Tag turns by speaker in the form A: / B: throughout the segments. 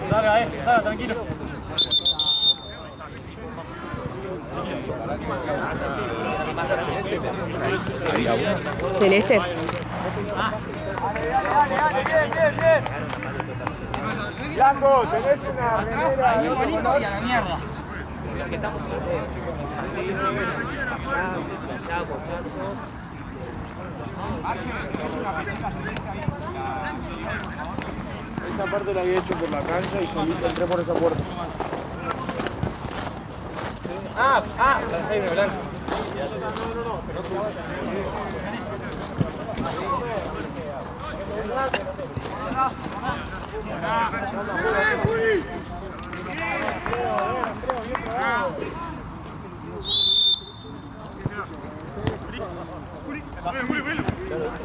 A: Dale, tranquilo.
B: Celeste.
C: Bien. Blanco, tenés una remera.
A: Y a la mierda.
C: Esa parte la había hecho por la cancha y solito entré por esa puerta.
A: La de Jaime Blanco.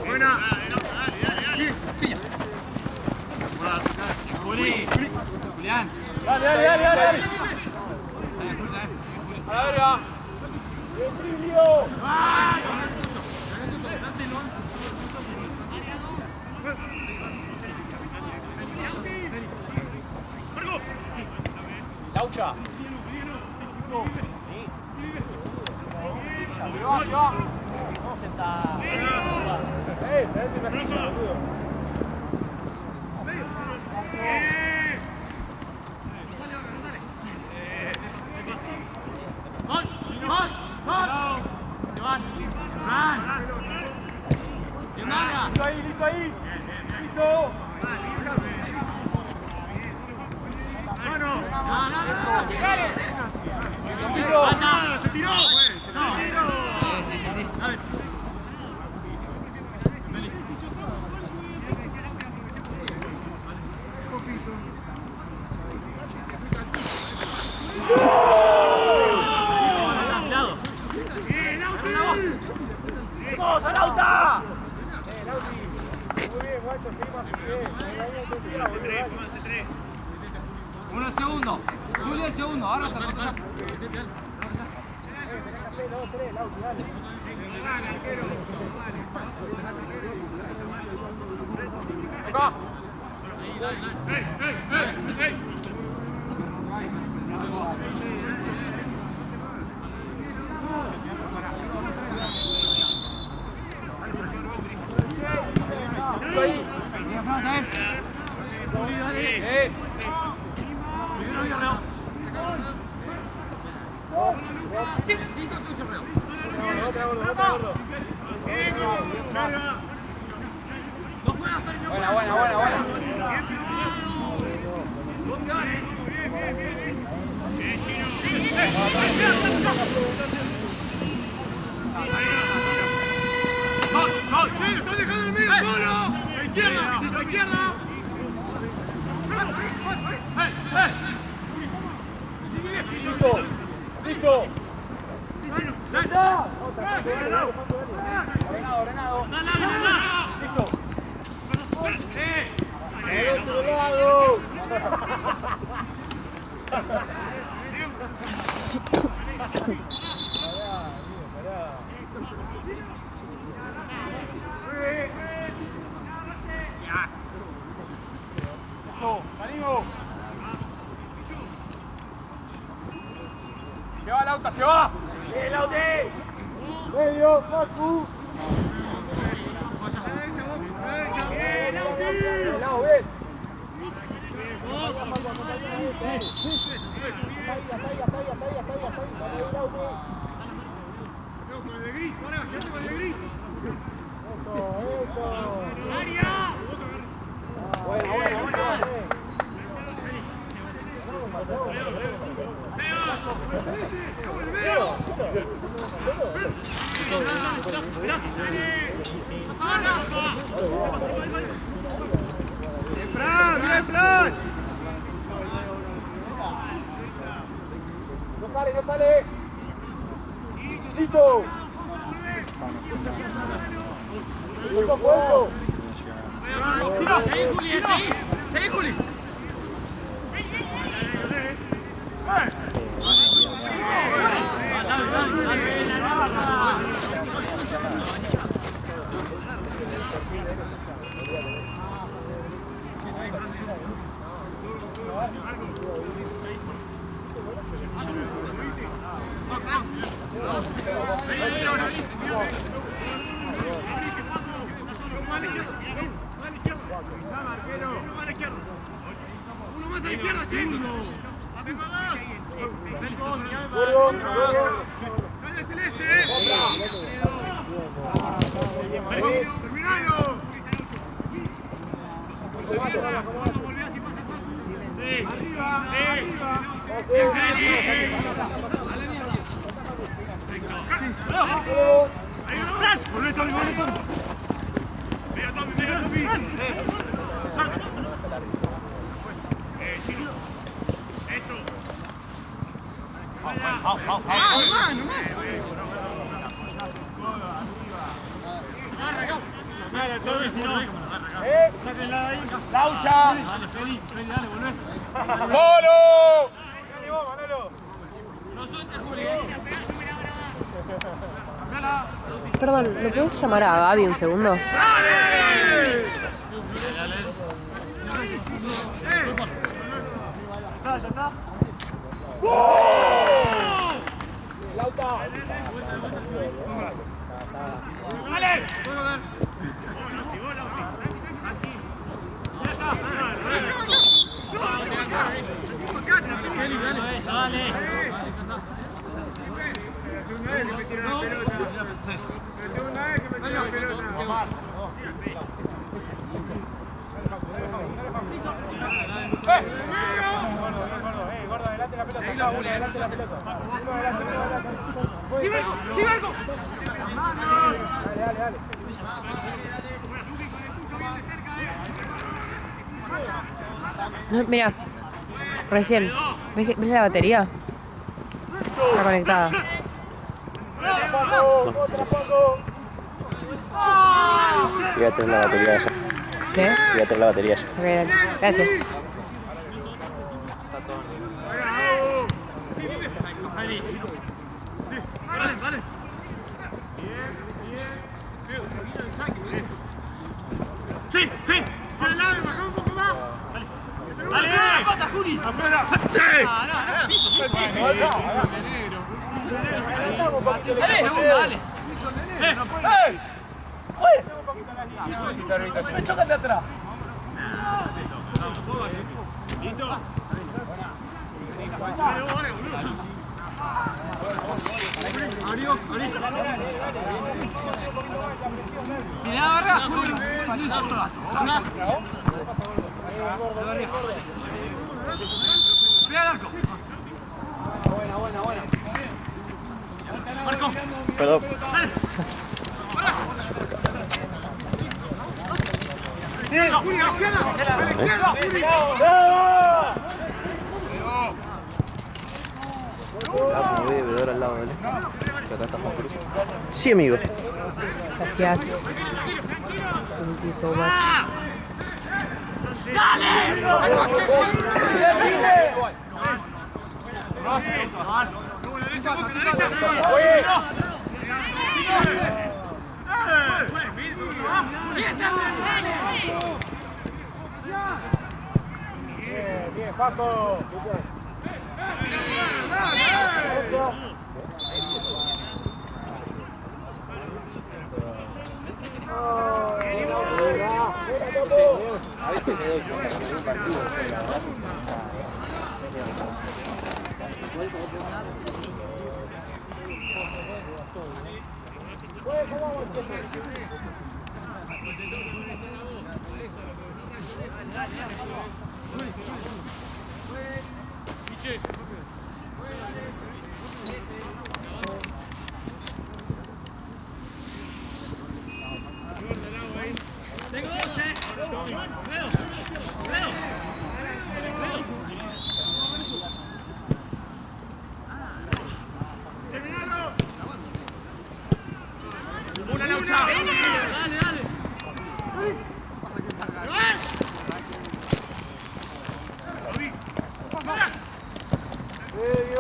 D: Buena.
A: Julián.
C: Dale.
A: A la verga. Laucha. Vamos a sentar.
C: Listo ahí. Listo.
D: Se tiró.
A: Sí. A ver.
C: ¡Vamos, Arauta! Muy bien, guacho, seguimos.
A: Uno segundo. Juli el segundo. Ahora se recupera.
C: Acá. Buena.
D: ¡Che, lo están dejando en el medio solo! ¡A la izquierda! ¡A la izquierda!
C: Listo.
A: Ordenado.
C: Listo.
D: ¡Del
C: otro lado! ¡Salimos! ¡Se va, Lauta, se va! ¡Bien, Lauti! ¡Medio, Facu! ¡Bien, Lauti! ¡Bien, Lau, bien!
D: Con el de gris, ahora bajate con el de gris.
C: ¡Eso!
D: ¡Área!
C: Buena.
D: ¡Bien, Fran!
C: sale. Listo. Juego.
A: Seguí, Juli, seguí. Seguí, Juli.
D: Uno más a la izquierda, Che. ¡Calle Celeste! ¡Terminalo! ¡Arriba! ¡Arriba! ¡Volvé, Tommy! ¡Volvé, Tommy! ¡Venga, Tommy! ¡Venga, Tommy! ¡Eso!
C: ¡Laucha!
A: Dale, Feli, dale, volvé.
C: ¡Solo! Dale vos, Manolo.
A: No sueltes, Juli.
B: Perdón, ¿lo podés llamar a Gaby un segundo?
C: Ya está. ¡Lauta!
D: ¡Dale!
A: Feli, dale. Dale.
C: Gordo, adelante la pelota. Adelante la pelota.
D: ¡Sí, Marco! ¡Sí, Marco!
C: Dale.
B: No, mira, recién. ¿Ves la batería? Está conectada.
E: Voy a tener la batería ya.
B: ¿Qué?
E: Voy a tener la batería ya.
B: Ok, dale. Gracias.
D: Vale. Sí. Dale, baja un poco más. Dale. Juli. Afuera.
A: Dale.
C: ¡Se me chocan de atrás!
D: ¿Listo?
A: Si le da barra, Juli. Pega el arco. Buena.
D: Marco.
E: Perdón.
D: Juli, a la izquierda. A la izquierda, Juli.
E: Ah, me voy a beber al lado, ¿vale? Que acá está Juan Cruz. Sí, amigo.
B: Gracias. Thank you so much.
D: Luego, la derecha, Boca, la derecha.
C: Bien, Paco.
E: A veces me doy cuenta que en un partido
A: Tengo 12. Veo.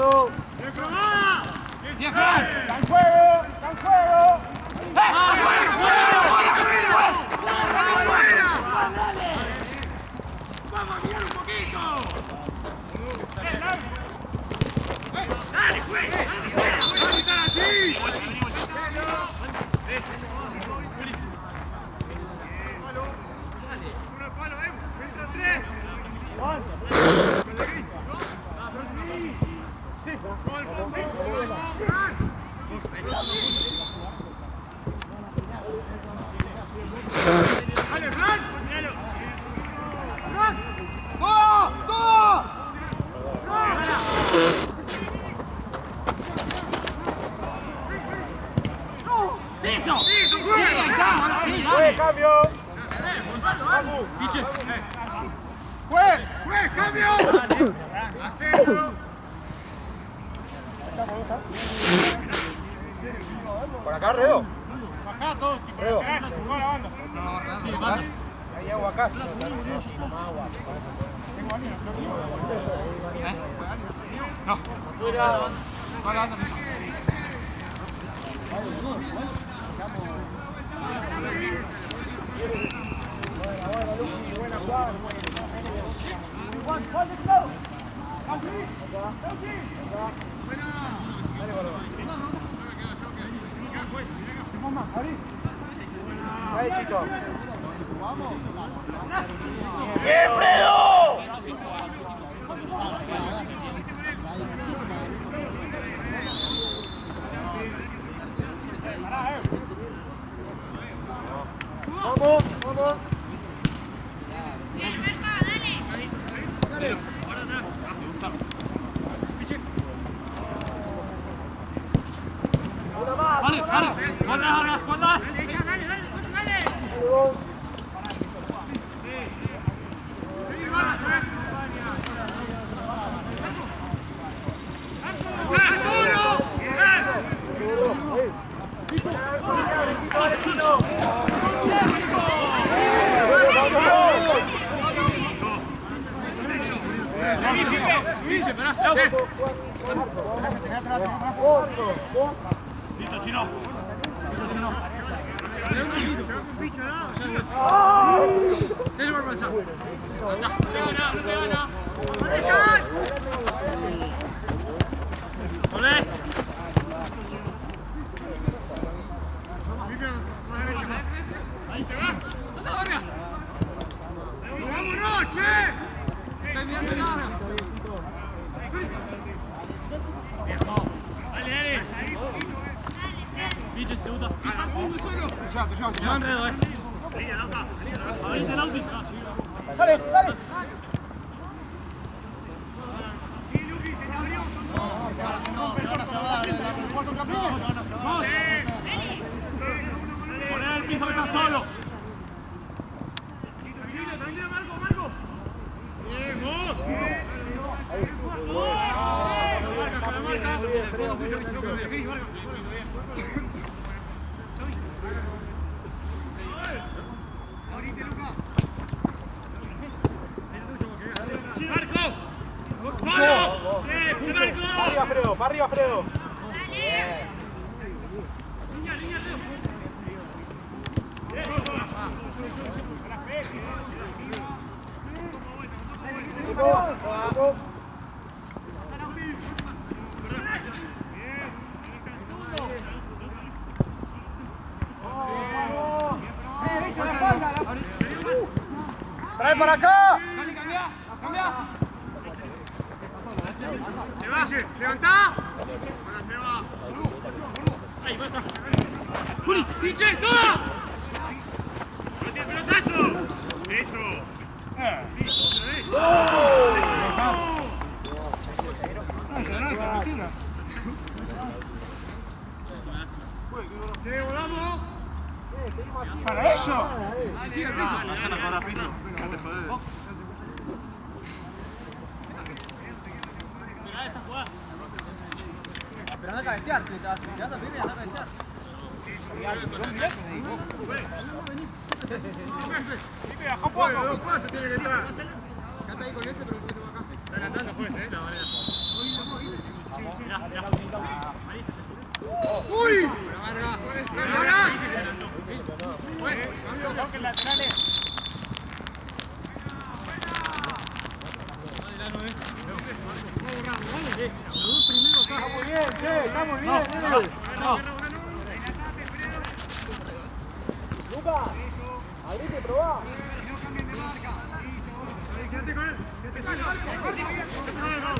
C: juego!
A: ¡Bien, Fran!
C: ¡Está en juego! ¡Está en juego!
D: ¡Vamos a mirar un poquito! ¡Dale, juez! ¡Vamos a estar así! ¡Uno palo, ¡entra tres! ¡Dale, Fran! ¡Fran! ¡Todo! ¡Todo!
A: ¡Piso!
D: ¡Sí,
A: ¡Sí, ahí está! Ahora sí,
C: ¡Juez,
A: dale!
C: cambio!
D: ¡Juez! ¡Juez, cambio! ¡Hacelo!
C: Por acá, Redo.
A: Acá todos.
C: Redo.
A: Sí, banda.
C: Hay agua acá.
A: No. Fuera.
C: Ahí, chicos. Vamos, vamos.
A: Vale, vale. ¿Cuántas?
D: ¡Sí, vamos, juez!
A: Listo, Chino.
D: Se va con bicho, ¿no? Dale por pasar.
A: No te gana.
D: ¡Olé! Más derecha.
A: Ahí se va. ¡Anda, Vargas!
D: ¡Vámonos, che!
A: Estoy mirando el área. Dale. Bicho, te gusta.
D: Te
A: Yo enredo, Ahorita el auto y se va.
C: Dale, dale.
A: Poner el piso que está solo.
D: ¡Bien, vos!
C: Arriba, Fredo, para arriba, Fredo. ¡Trae para acá!
A: Dale, cambia.
D: ¡Se va! ¡Levantá! Ahora se va.
A: Ahí pasa. Juli, pinche, toda.
D: ¡No tiene pelotazo! ¡Eso! ¡Sí, volamos!
C: ¡Para ellos!
A: Sigue el piso.
D: Hacen a cobrar piso. No te jodes.
A: Pero anda a cabecear, te vas tirando bien y anda a cabecear.
D: Dos pasos tiene que entrar. Quédate ahí con ese, pero un poquito más acá. Está adelantando, juez, la manera. ¡Uy! ¡Ahora!
C: Estamos bien, che, estamos bien, Lucas, abrite, probá.
D: Quédate con él.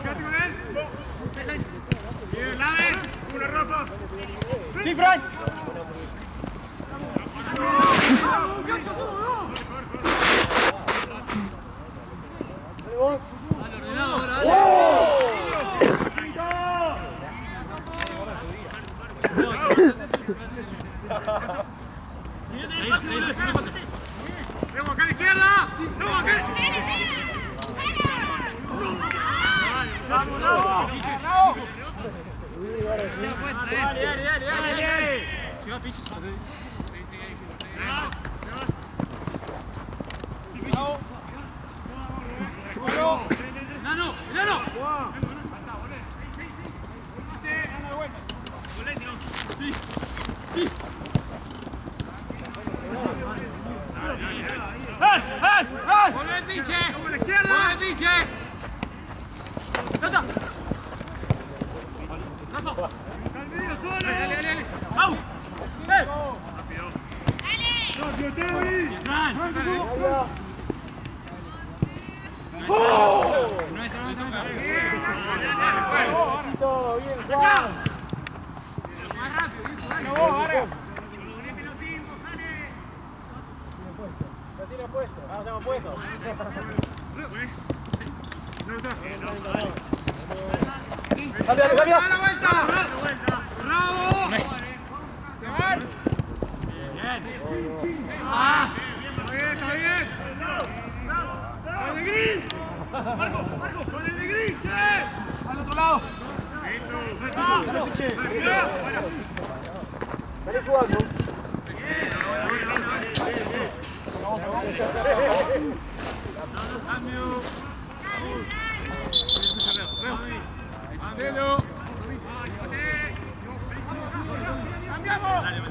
D: Quédate con él. Bien, Laven. Una Rafa.
C: Sí, Frank. Dale vos.
D: Luego acá a la izquierda. Luego acá.
A: ¡Volvé, pinche!
D: Luego a la izquierda.
A: ¡Volvé, pinche! ¡Nata!
D: Calvillo solo.
A: ¡Au!
D: Rápido, Tevi.
C: Todo bien, Juan.
A: ¡Más rápido!
C: Bueno, vos, ahora. Lo tiene puesto. Ah, estamos puestos. Dale, dale, dale.
D: ¡Da la vuelta! ¡Bravo! Está bien. ¡Con el de gris! ¡Con el de gris, che!
A: ¡Al otro lado!
C: Dale jugando.
A: ¡Marcelo! ¡Cambiamos!
C: Arriba.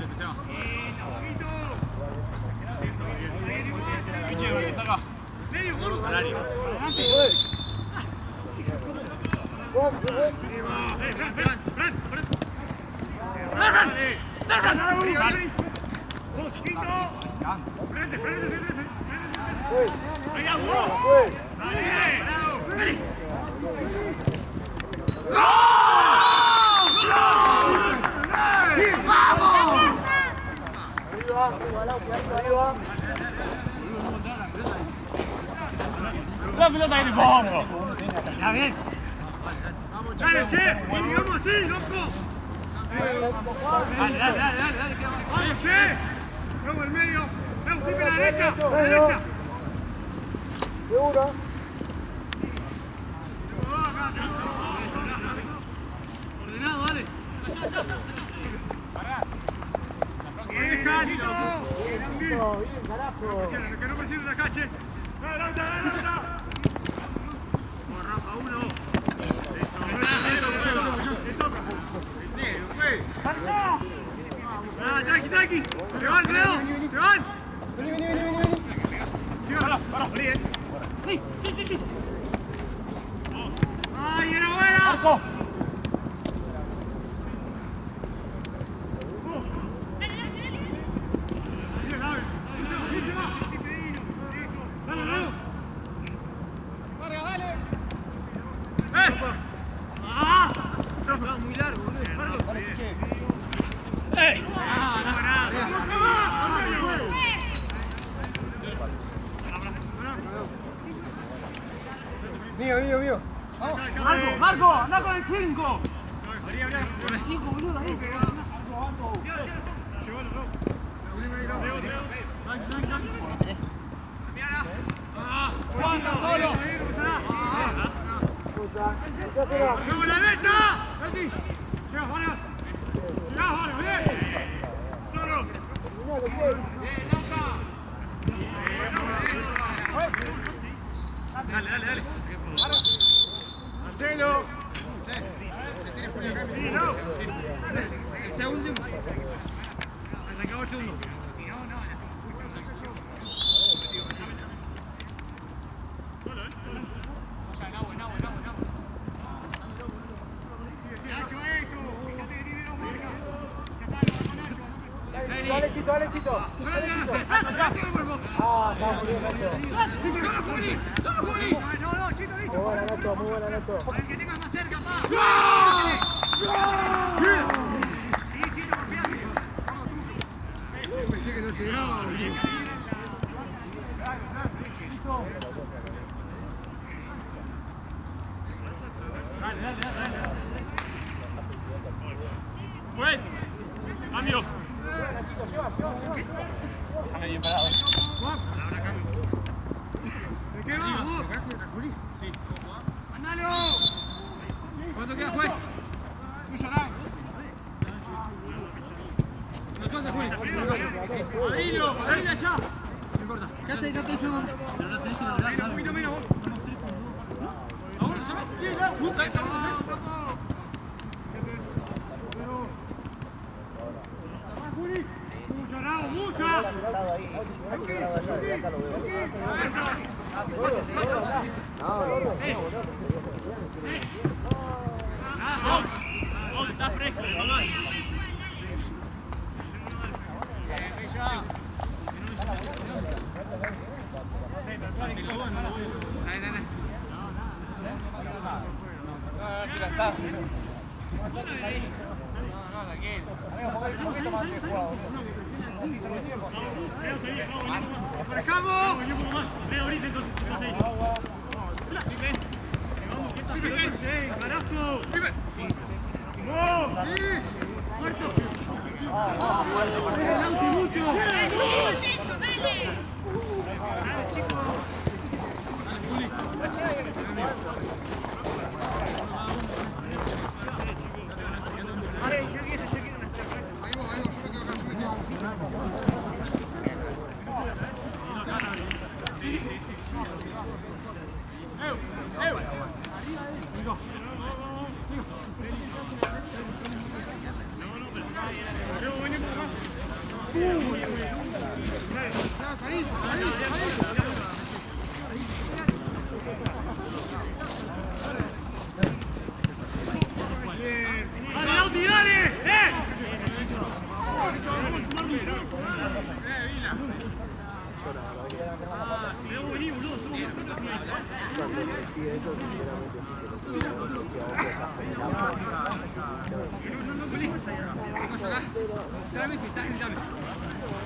A: ¡La pelota que te pongo!
D: ¡Está bien! ¡Dale, che! ¡Y sigamos así, loco!
A: Dale, dale, dale, dale, dale.
D: ¡Vamos, che! Luego el medio. Luego, pipe a la derecha. A la derecha.
C: De una.
A: Ordenado, dale.
D: Bien, Cali.
C: Bien, carajo.
D: Que no presionen acá, che. ¡Dale, dale, dale! Rafa, uno. Le toca. ¡Ah, tranqui, tranqui! ¡Te van, Fredo! ¡Te van!
C: Vení, vení, vení, vení.
A: Sí, sí, sí, sí.
D: ¡Ay, era buena!
A: Marco. Muy largo, boludo.
C: Mío, mío, mío.
A: Marco, Marco, anda con el 5. Con el 5, boludo, ahí. Juanca, solo.
D: ¡Luego la derecha! ¡Llegas, Vargas! ¡Llegas, Vargas! ¡Bien! ¡Solo!
A: Dale, dale, dale. Marcelo. El segundo. Arrancamos el segundo.
C: Dale, Chito, dale, Chito. Ah, está muy bien, Nacho. Muy buena, Nacho, muy buena, Nacho.
D: Pensé que no llegaba, boludo.
A: Pues, cambio. Déjame bien parado.
D: ¿De qué va, vos?
A: Sí. ¡Andalo! ¿Cuánto queda, juez? Tuyo, Nan. No pasa, Juli. Abrilo, abrilo allá. No importa.
D: Quédate yo.
A: Pero no tenés que lograr. Un poquito menos, vos. ¿Vamos? Sí, ya.
D: Mucho, Raúl, mucho.
A: Está fresco,
D: ¡Marcamos!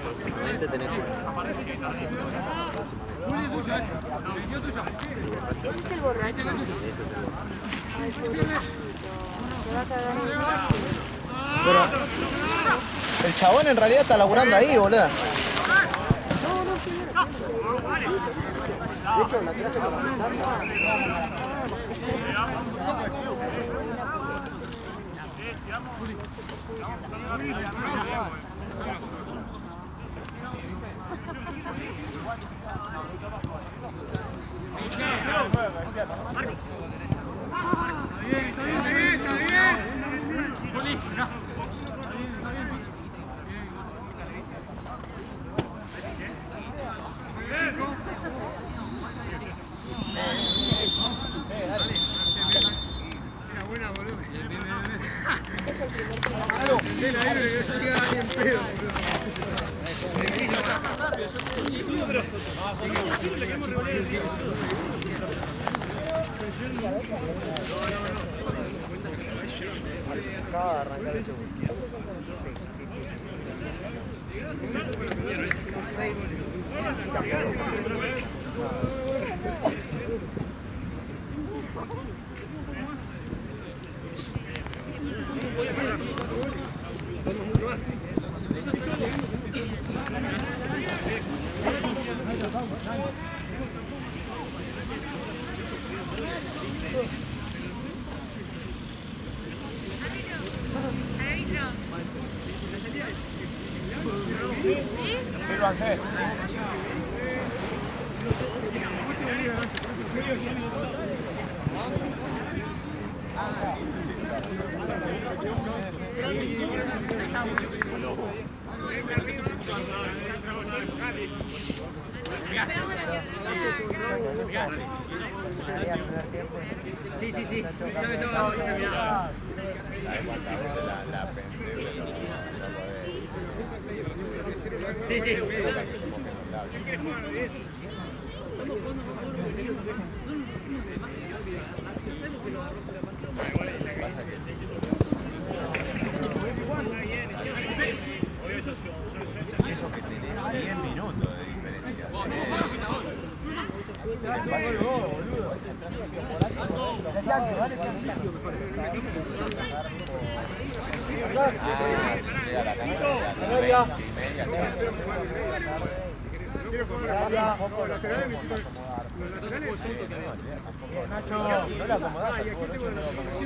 E: Próximamente tenés una.
B: ¿Ese es el borracho?
E: Ese es el borracho.
B: Ay, pobrecito. Se va a cagar en el
F: Pero el chabón en realidad está laburando ahí, boludo.
E: De hecho, la clase para sentar.
D: Está bien.
A: Juli, acá.
D: Era buena, boludo. Ahí no llega ni en pedo, boludo.
E: Acaba de arrancar el segundo.
F: Sírvanse.
A: Sí, sí, sí.
C: ¿Sabes cuántas veces la pensé, pero no podés?
A: Sí, sí.
C: Para que se moje los labios. Pasa que eso que tenés 10 minutos de diferencia. Llega a la cancha de las 20 y media. No la acomodás al fútbol 8, no lo acomodás.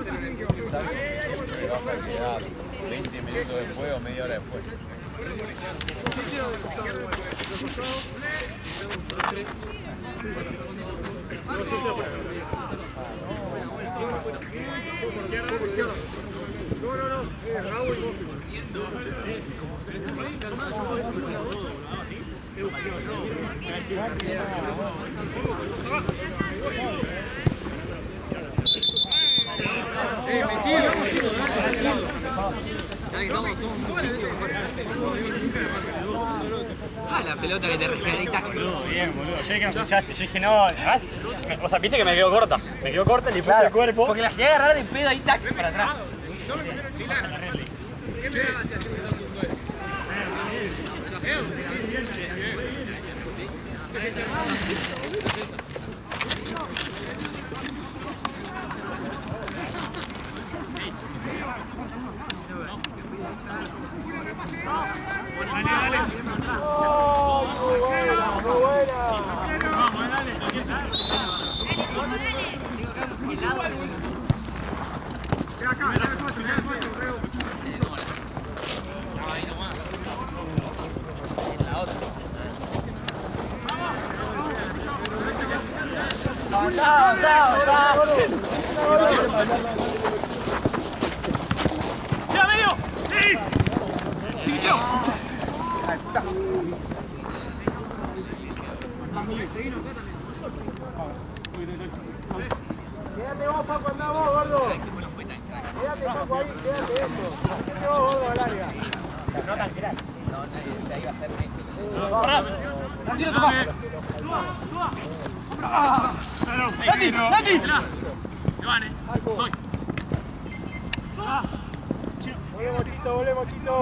C: Sabes que siempre vas a llegar 20 minutos después o media hora después.
A: La pelota que te rescatita.
G: Bien, boludo. Yo que me escuchaste, yo dije no. O sea, viste que me quedó corta. Me quedó corta, le puse el cuerpo.
A: Porque la llegué a agarrar de pedo ahí, tac, para atrás. ¡Ya, medio! ¡Sí! ¡Sí, yo!
F: Quédate vos, Paco, andá vos, gordo. Quédate, Paco, ahí, quédate eso. Quédate vos, gordo, al área.
E: No tan grande. No, se iba a hacer
A: ¡Tiro, toma! ¡Nati! ¡Nati! ¡Giovanni! ¡Voy!
F: Volvemos, Tito, volvemos, Tito.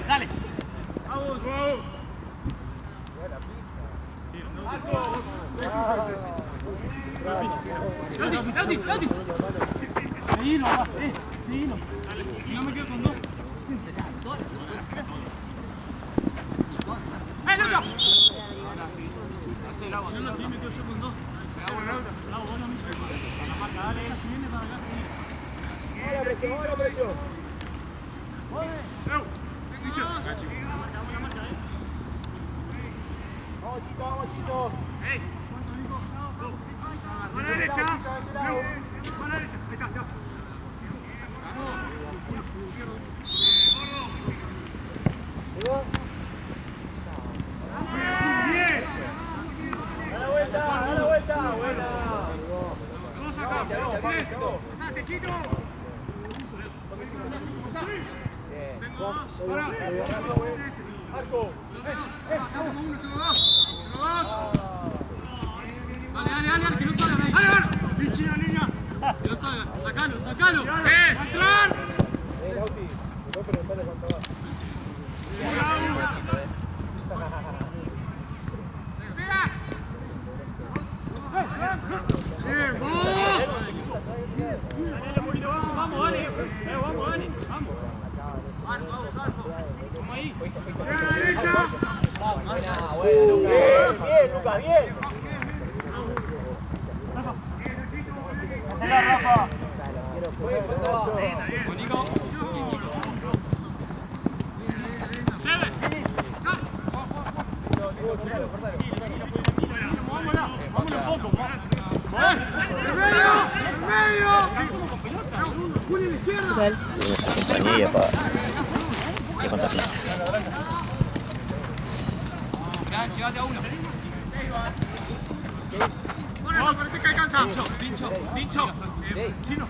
A: ¡Dale! ¡Nati! ¡Nati! Sí, no va, sí, no. Si no me quedo con dos. ¡Eh, Lucho! No, sí, me quedo yo con dos. Bravo, vos no me la marca, dale, si viene para acá.
F: Ahora presión, ahora presión. Vamos, Chito, vamos, Chito.
D: ¡A la derecha! ¡A la derecha! Ahí está, ya. ¡Bien!
F: Da la vuelta, da la vuelta. Buena.
D: Dos acá, tres. ¡Date, Chito! ¡Pará!
F: Marco.
D: Tengo uno, tengo dos.
A: Dale, que no salgan ahí.
D: ¡Dale, dale! ¡Pichi, la línea!
A: Que no salgan. Sacalo.
D: ¡Va a entrar!
F: Lauti, voy a preguntarle cuánto va.
D: ¡Bien, vos!
A: Vamos, Dani. Vamos.
D: ¡Llega a la derecha!
F: Bien, Lucas, bien.
A: Hacela, Rafa.
B: Igual.
E: Tiene su compañía para que contratista.
D: Bueno, parece que alcanza.
A: Pincho. Chino.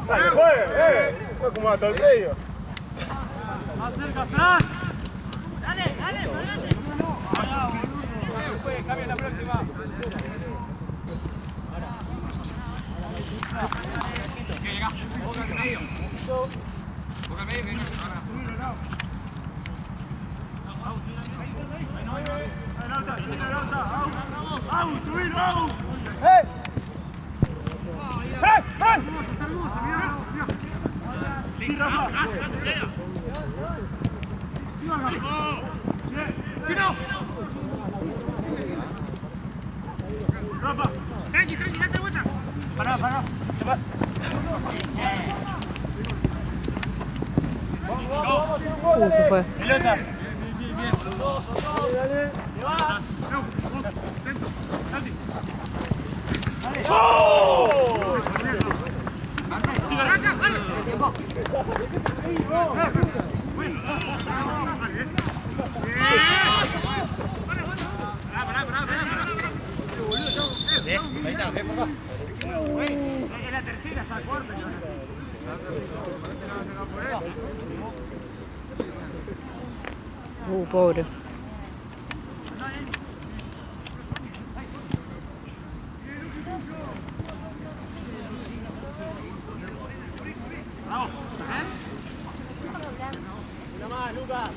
F: Dale, juegue, fue como hasta el medio.
A: Más cerca, Fran. Dale. Cambia la próxima.
F: ¡Fran!
A: Tranqui, date vuelta. Pará.
B: Se fue.
A: Pelota. Es la tercera, ya cuarta.
B: Pobre.
A: Una más, Lucas.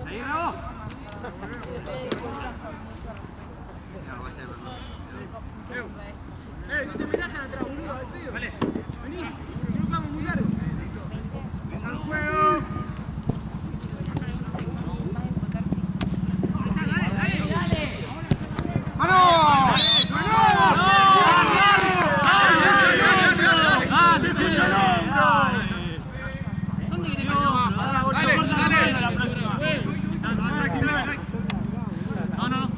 A: Ahí, Bravo. No te metas atrás, boludo. Vale. Vení. Creo que vamos muy largo.
D: ¡Al juego!
A: Dale.
D: ¡Vamos!
A: ¿Dónde querés que no? Dale. La próxima. No.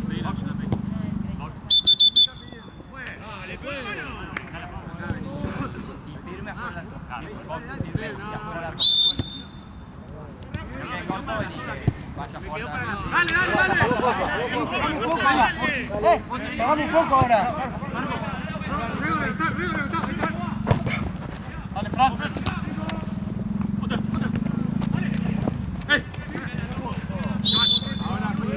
F: Bajamos un poco ahora.
A: Dale, Fran. Otra. Ahora sí,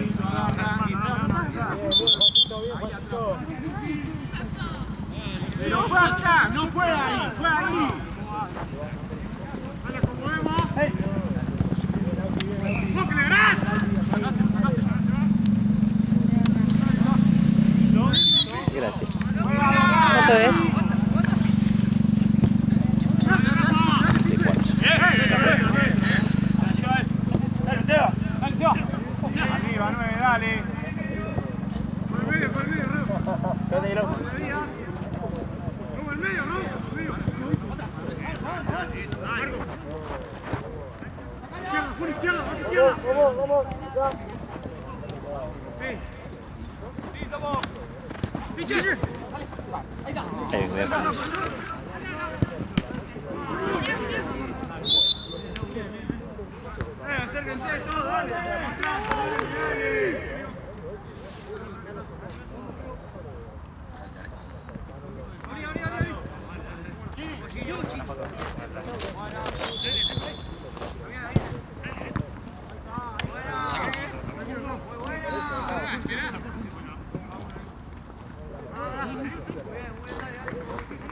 A: pero fue acá, no fue ahí, fue ahí.
D: ¡Vale, acomodemos! ¡Vos que le harás!
E: Gracias.
B: ¿Cuánto es?
A: Arriba, 9, dale.
D: Por el medio, Raúl.
F: Dale, loco.
D: Raúl, el medio, Raúl. El medio. Izquierda, más izquierda.
F: Vamos.
A: ¡Pinche!
D: Acérquense todos, dale.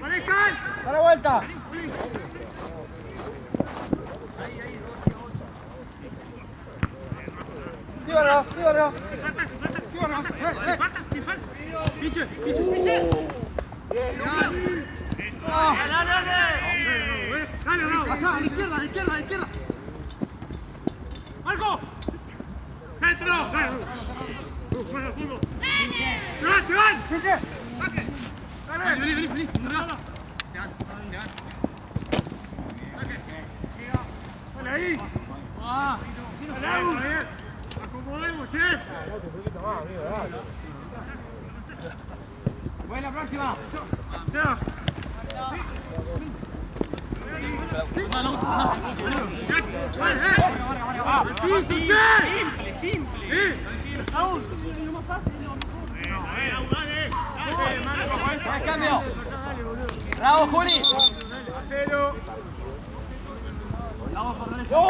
D: ¡Manejan!
F: ¡Da la vuelta! ¡Dígalo!
A: Falta. Pinche.
D: Dale, Bravo, allá, a la izquierda, a la izquierda, a la izquierda.
A: ¡Marco!
D: ¡Centro! Dale, bueno, al fondo. ¡Te van, te van! ¡Saque! ¡Dale!
A: Vení.
D: ¡Dale ahí! ¡Dale, bien! ¡Acomodemos, che!
F: Un poquito más, amigo, dale.
A: Buena próxima.
D: ¡Ya!
A: Cambio. Bravo, Juli.
D: A cero.
A: Vamos por derecha.
F: ¡No!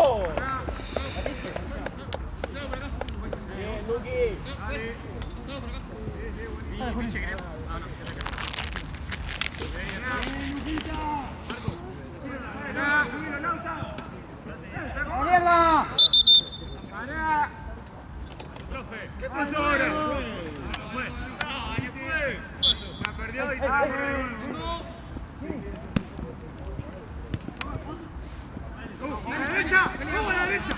F: Bien, Luqui.
D: ¡A mierda! ¿Qué pasó ahora? La perdió y está por de nuevo. ¡A la derecha! ¡Vamos a la derecha!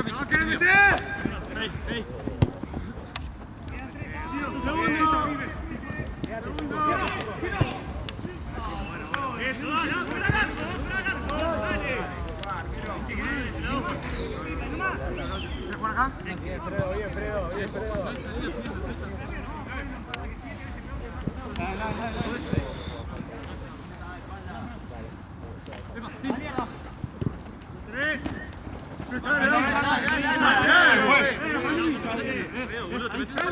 D: ¡No quiere meter!
A: Eso, dale.
D: ¿Por acá?
F: Bien, Fredo.
D: ¡Tres! ¡Vamos,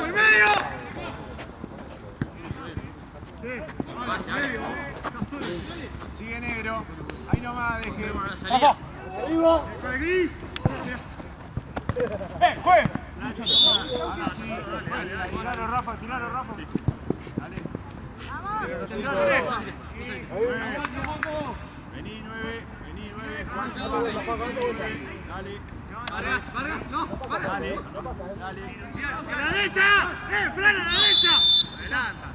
D: en medio! Sí, vamos, en medio. Está solo. Sigue negro. Ahí nomás deje.
F: Arriba.
D: Con el gris.
A: ¡Juegue!
D: Tiralo, Rafa. Vení, 9. Juan, dale.
A: Vargas, no.
D: Dale. ¡A la derecha! ¡Frena a la derecha! Se adelanta.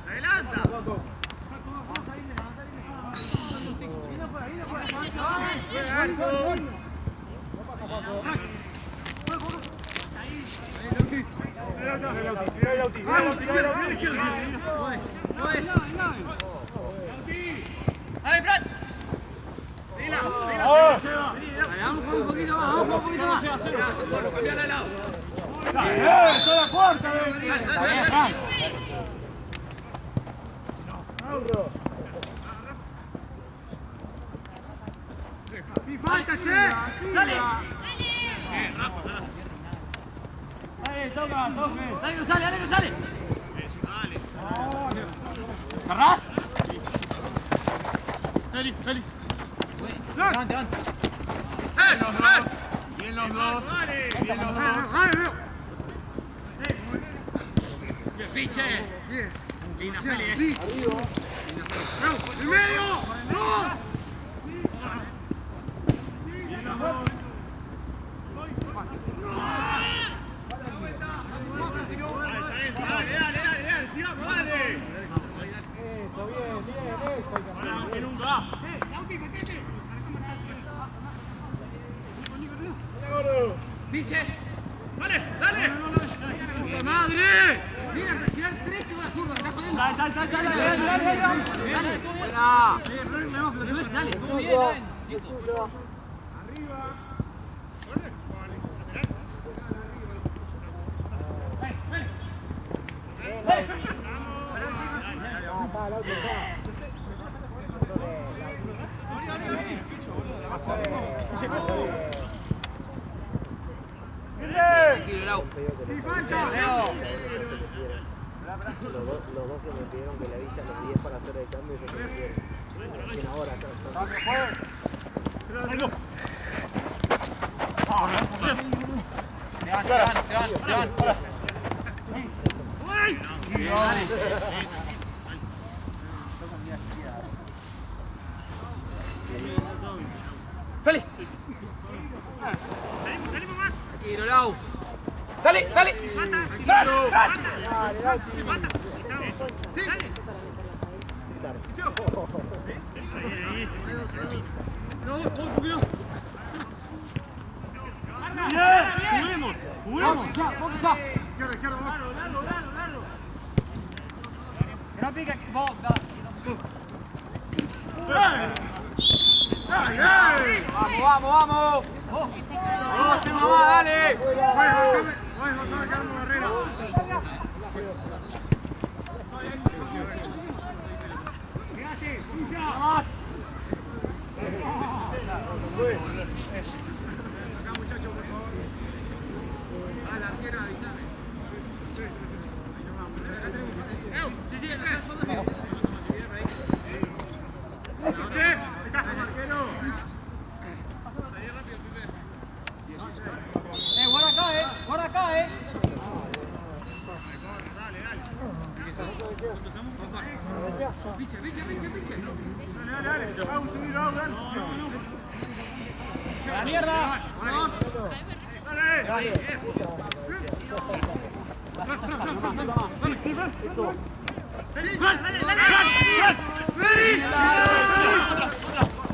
A: ¡Dale, Fran! Vamos un poquito más. Cambiar al lado.
D: ¡Eso la puerta! ¡Sí falta, che!
A: ¡Dale! Dale, toca. Dale, no sale. ¿Cerrás? Feli.
D: ¡Levante!
A: Bien los dos. Piche.
D: Bien.
A: Linda Feli,
D: Sí. ¡Vamos! ¡En medio! ¡Dos! Dale, sigamos, dale.
F: Eso, bien, eso.
A: Que nunca. Piche. Dale.
D: ¡Puta madre!
A: Mira, tirar 3 que una zurda, ¿estás jodiendo? Dale. Buena. Dale, todo bien. Tranquilo, Lau.
D: ¡Sí falta!
E: Los dos que me pidieron que le avise a los 10 para hacer el cambio y se perdieron. Recién ahora
G: Te van. ¡Sali!
A: Salimos más.
G: Tranquilo, Lau. ¡Sali! ¡Sali! ¡Tras!
A: Sí. Dale. Juguemos.
G: ¡Vamos! ¡Ya! ¡Vamos ya!
A: Izquierdo.
G: Que no pique. Vos, dale. ¡Vamos! ¡Vamos, dale! ¡Guarda acá, ¡La mierda!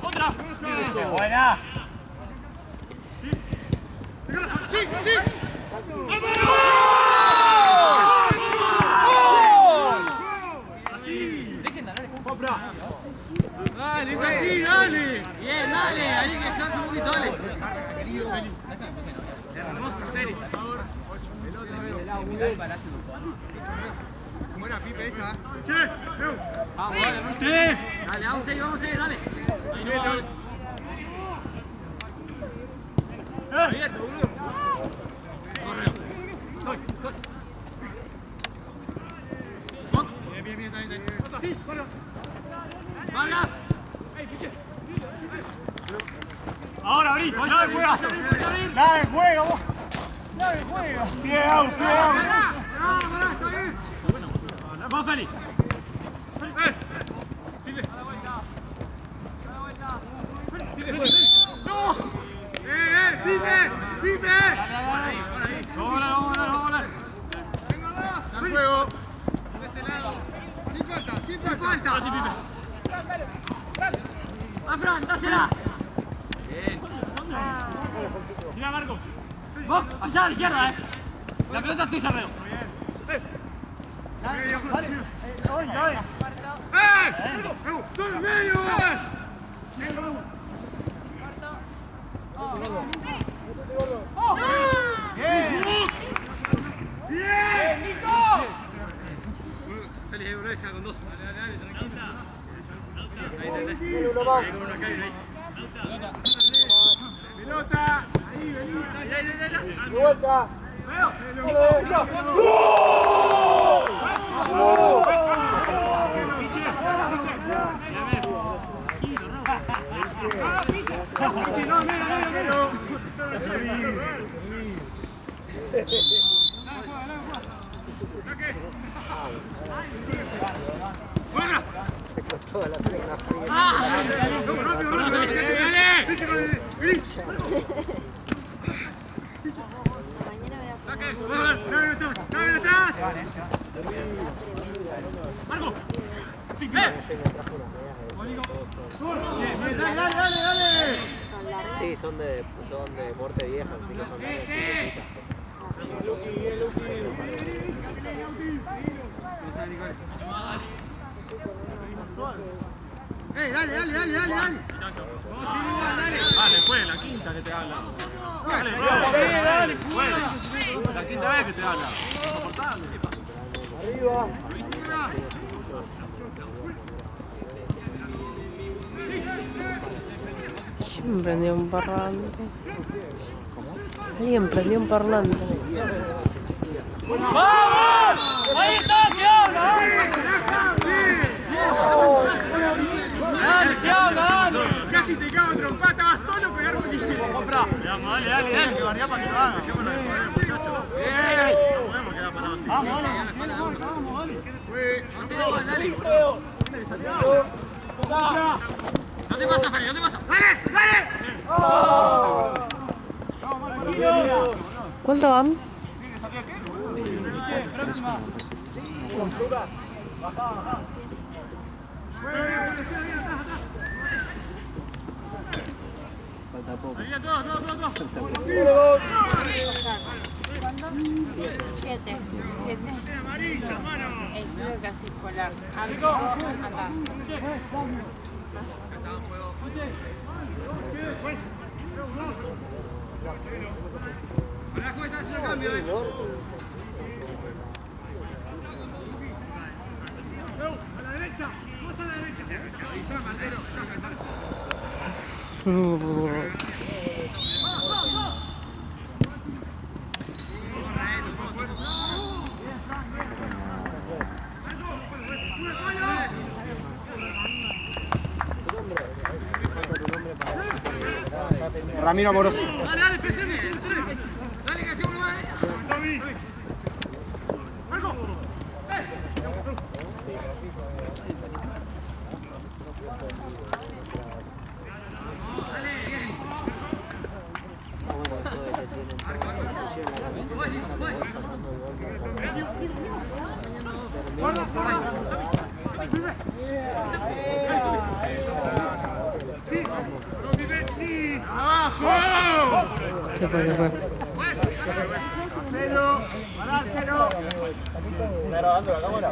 A: ¡Otra!
G: ¡Buena!
A: ¡Sí!
G: ¡Dale, es así, dale! ¡Bien, dale! Ahí que se hace un poquito, dale. Hermoso, Félix, por favor.
D: Buena pipe esa.
G: Vamos, dale. Dale, vamos a seguir, dale. Ahí no. Ahí está, boludo. Corre.
D: Bien, está. Sí, para.
G: ¡Vargas!
A: Ahora, abrí. ¡Dale, juega! ¡Dale, juega, vos! ¡Dale, juega! ¡Bien,
D: Está bien.
A: ¡Vamos, Feli!
D: ¡No! ¡Pipe!
A: ¡Hola!
D: ¡Al juego! Sin falta.
A: Así, Pipe.
G: ¡A Fran, dásela! Bien.
A: Mira, Marco.
G: Vos, allá a la izquierda, La pelota es tuya, Reo.
D: Medio.
A: ¡Ay!
D: ¡Todo en medio! ¡Bien! ¡Nico!
G: Feli, bro, deja con dos. Dale, tranquila.
D: Pelota. Ahí, venida.
F: ¡De vuelta!
E: Te costó la pierna fría.
A: ¡Marco! ¡Sí,
E: Dale. Sí, son de muerte vieja, así que son largas.
D: Dale.
A: Dale, fue la quinta que te habla. Dale, fue. La quinta vez que te habla.
F: Arriba.
B: ¿Quién prendió un parlante? Alguien prendió un parlante.
A: ¡Vamos! ¡Ahí está! ¡Que habla! ¡Dale, que habla!
D: Casi te cago trompada, estaba solo pegar un líquido.
A: Dale.
D: Que guardía para que lo haga.
G: No te pasa, Feli, no te pasa.
B: ¿Cuánto van?
E: Falta poco.
H: 7. Creo que así escolar. Anda.
D: A la derecha, más a la derecha.
F: Ramiro Amoroso.
D: Dale, PCM, dale, que hacemos uno más. Marco.
B: Se fue, se fue.
G: ¿Está grabando la cámara?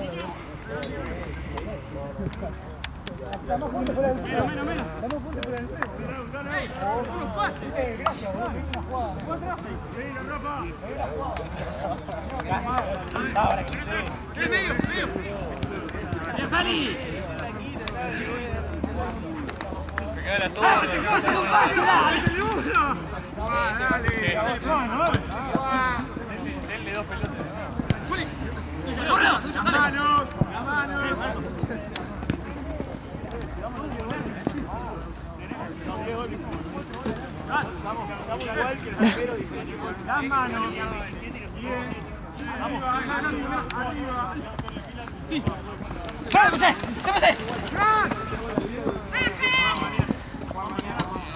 G: Denle 2 pelotas.
D: La mano.
A: Estamos igual que el arquero y las manos. Bien. Vamos. Arriba. Sí. ¡Te pasé!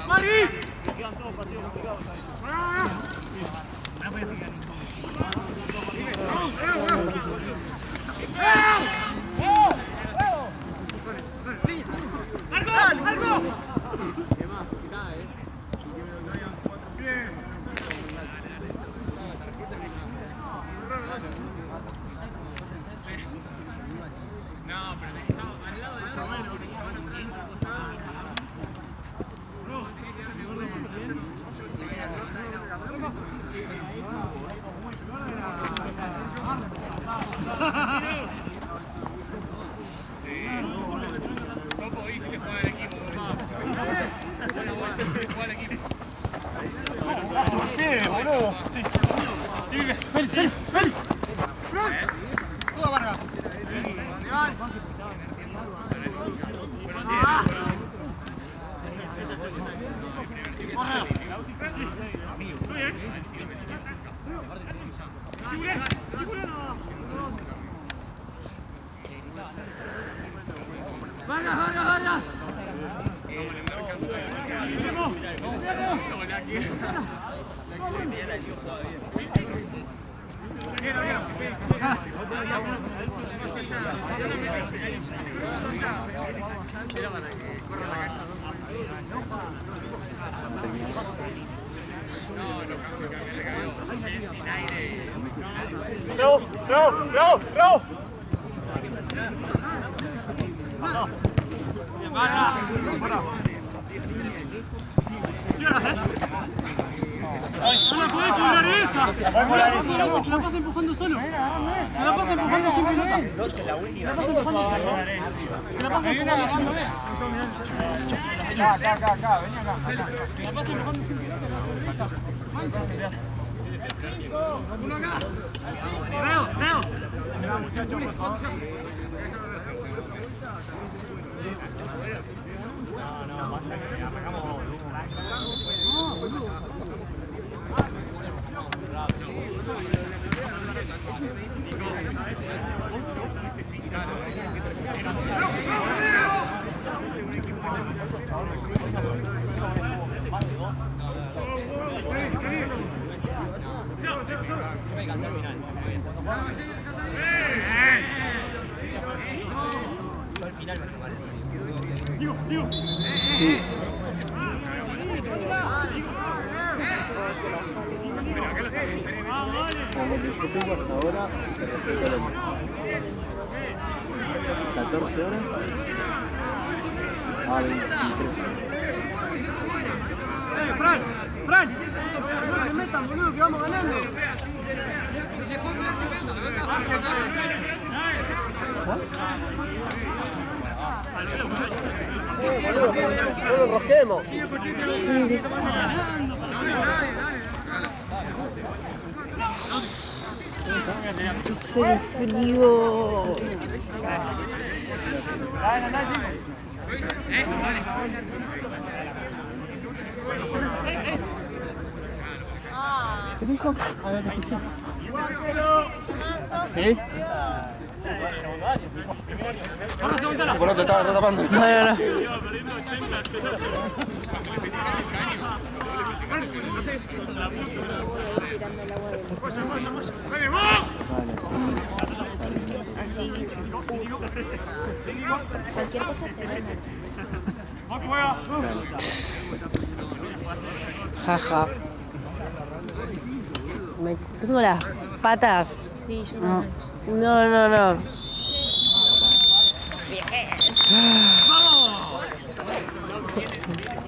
A: ¡Mari! Quedan todos partidos complicados. ¡Algo! Bien.
G: No, pero estaba al lado de la mano. Coco hoy sí que juega el equipo. Juega el equipo.
A: ¿Qué, boludo? Sí. Sí, Feli.
D: Toda Vargas. Vargas.
A: ¡Bravo!
D: No la podés cobrar esa. Se la pasa empujando solo. Se la pasa empujando sin pelota. Se la pasa empujando. Se la pasa empujando.
A: Acá, vení acá.
D: Se la pasa empujando sin pelota. Uno acá. Leo.
A: Mirá, muchachos, por favor. No, basta que arrancamos.
E: Sí. Por lo que yo tengo hasta ahora, se respeta lo mismo. 14 horas a 23.
F: Fran, Fran, no se metan, boludo, que vamos ganando. Boludo, no lo rosquemos.
B: Hace frío.
E: ¿Qué dijo? A ver, escuché.
B: ¿Sí?
F: Por otro, te estaba retapando.
B: No, no, no.
I: Así. Cualquier cosa te va a
B: Jaja. Tengo las patas.
I: Sí, yo
B: No, no, no.